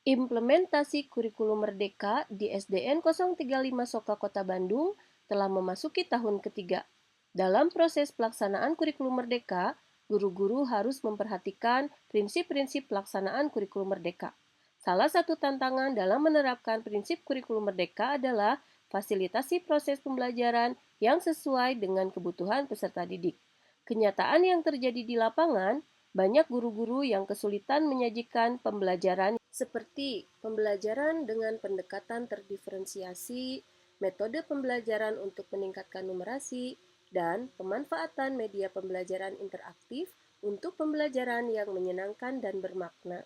Implementasi kurikulum Merdeka di SDN 035 Soka Kota Bandung telah memasuki tahun ketiga. Dalam proses pelaksanaan kurikulum Merdeka, guru-guru harus memperhatikan prinsip-prinsip pelaksanaan kurikulum Merdeka. Salah satu tantangan dalam menerapkan prinsip kurikulum Merdeka adalah fasilitasi proses pembelajaran yang sesuai dengan kebutuhan peserta didik. Kenyataan yang terjadi di lapangan, banyak guru-guru yang kesulitan menyajikan pembelajaran seperti pembelajaran dengan pendekatan terdiferensiasi, metode pembelajaran untuk meningkatkan numerasi, dan pemanfaatan media pembelajaran interaktif untuk pembelajaran yang menyenangkan dan bermakna.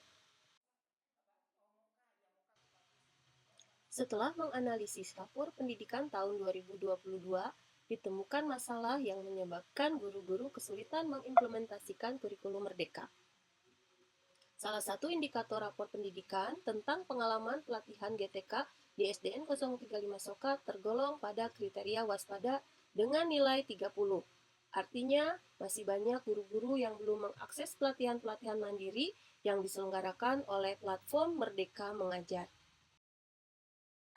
Setelah menganalisis rapor pendidikan tahun 2022, ditemukan masalah yang menyebabkan guru-guru kesulitan mengimplementasikan kurikulum Merdeka. Salah satu indikator rapor pendidikan tentang pengalaman pelatihan GTK di SDN 035 Soka tergolong pada kriteria waspada dengan nilai 30. Artinya, masih banyak guru-guru yang belum mengakses pelatihan-pelatihan mandiri yang diselenggarakan oleh platform Merdeka Mengajar.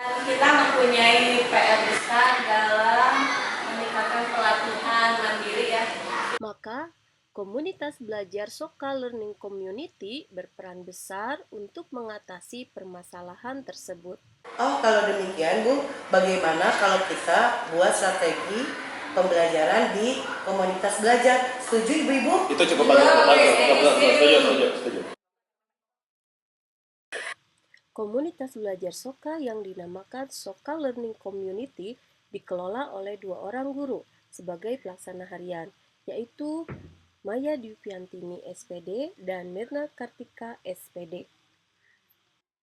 Kita mempunyai PR besar dalam meningkatkan pelatihan mandiri ya. Maka, komunitas belajar Soka Learning Community berperan besar untuk mengatasi permasalahan tersebut. Oh, kalau demikian Bu, bagaimana kalau kita buat strategi pembelajaran di komunitas belajar? Setuju Ibu-ibu? Itu cukup bagus. Setuju. Komunitas belajar Soka yang dinamakan Soka Learning Community dikelola oleh 2 orang guru sebagai pelaksana harian, yaitu Maya Dwiantini SPD dan Mirna Kartika SPD.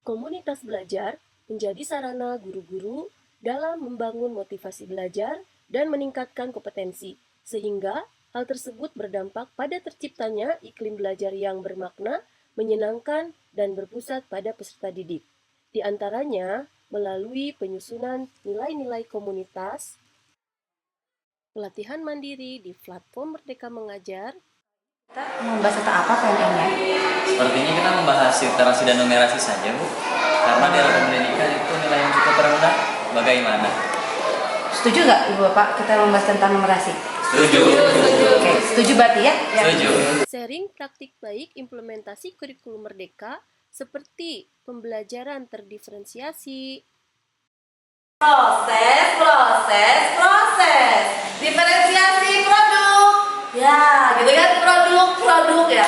Komunitas belajar menjadi sarana guru-guru dalam membangun motivasi belajar dan meningkatkan kompetensi, sehingga hal tersebut berdampak pada terciptanya iklim belajar yang bermakna, menyenangkan, dan berpusat pada peserta didik. Di antaranya melalui penyusunan nilai-nilai komunitas, pelatihan mandiri di platform Merdeka Mengajar. Kita membahas tentang apa PMN-nya? Sepertinya kita membahas literasi dan numerasi saja, Bu. Karena di dalam pendidikan itu nilai yang cukup rendah. Bagaimana? Setuju nggak Ibu Bapak kita membahas tentang numerasi? Setuju. Oke, setuju berarti ya? Setuju. Sharing praktik baik implementasi kurikulum Merdeka seperti pembelajaran terdiferensiasi, Proses. Diferensiasi produk. Ya, gitu kan produk ya.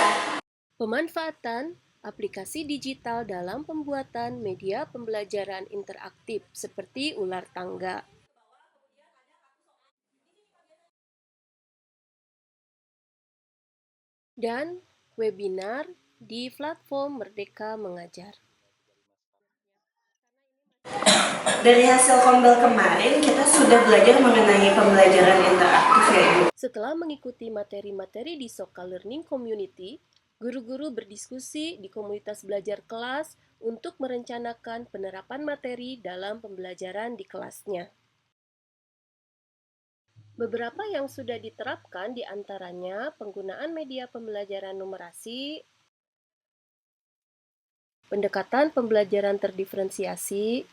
pemanfaatan aplikasi digital dalam pembuatan media pembelajaran interaktif seperti ular tangga. Dan webinar di platform Merdeka Mengajar. Dari hasil Kombel kemarin, kita sudah belajar mengenai pembelajaran interaktif ya Ibu. Setelah mengikuti materi-materi di Soka Learning Community, guru-guru berdiskusi di komunitas belajar kelas untuk merencanakan penerapan materi dalam pembelajaran di kelasnya. Beberapa yang sudah diterapkan diantaranya penggunaan media pembelajaran numerasi, pendekatan pembelajaran terdiferensiasi,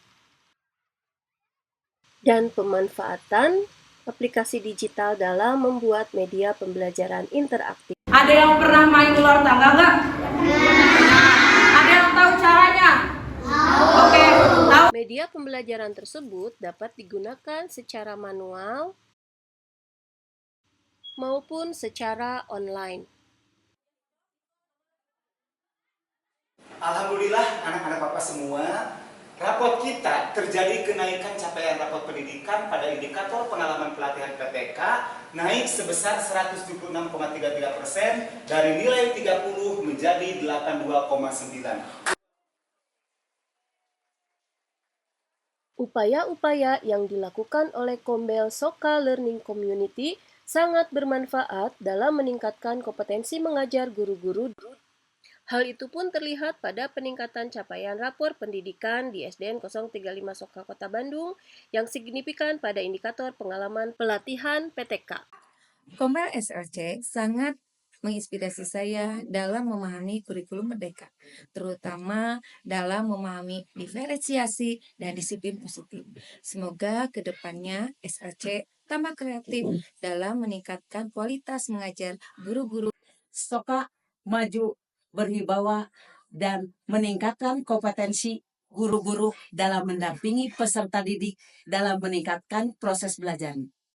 dan pemanfaatan aplikasi digital dalam membuat media pembelajaran interaktif. Ada yang pernah main ular tangga nggak? Ada yang tahu caranya? Oke, tahu. Media pembelajaran tersebut dapat digunakan secara manual maupun secara online. Alhamdulillah anak-anak Bapak semua, raport kita terjadi kenaikan capaian raport pendidikan pada indikator pengalaman pelatihan PTK naik sebesar 176,33% dari nilai 30 menjadi 82,9. Upaya-upaya yang dilakukan oleh Kombel Soka Learning Community sangat bermanfaat dalam meningkatkan kompetensi mengajar guru-guru. Hal itu pun terlihat pada peningkatan capaian rapor pendidikan di SDN 035 Soka Kota Bandung yang signifikan pada indikator pengalaman pelatihan PTK. Kombel SLC sangat menginspirasi saya dalam memahami kurikulum Merdeka, terutama dalam memahami diferensiasi dan disiplin positif. Semoga kedepannya SLC tambah kreatif dalam meningkatkan kualitas mengajar guru-guru. Soka maju berwibawa dan meningkatkan kompetensi guru-guru dalam mendampingi peserta didik dalam meningkatkan proses belajar.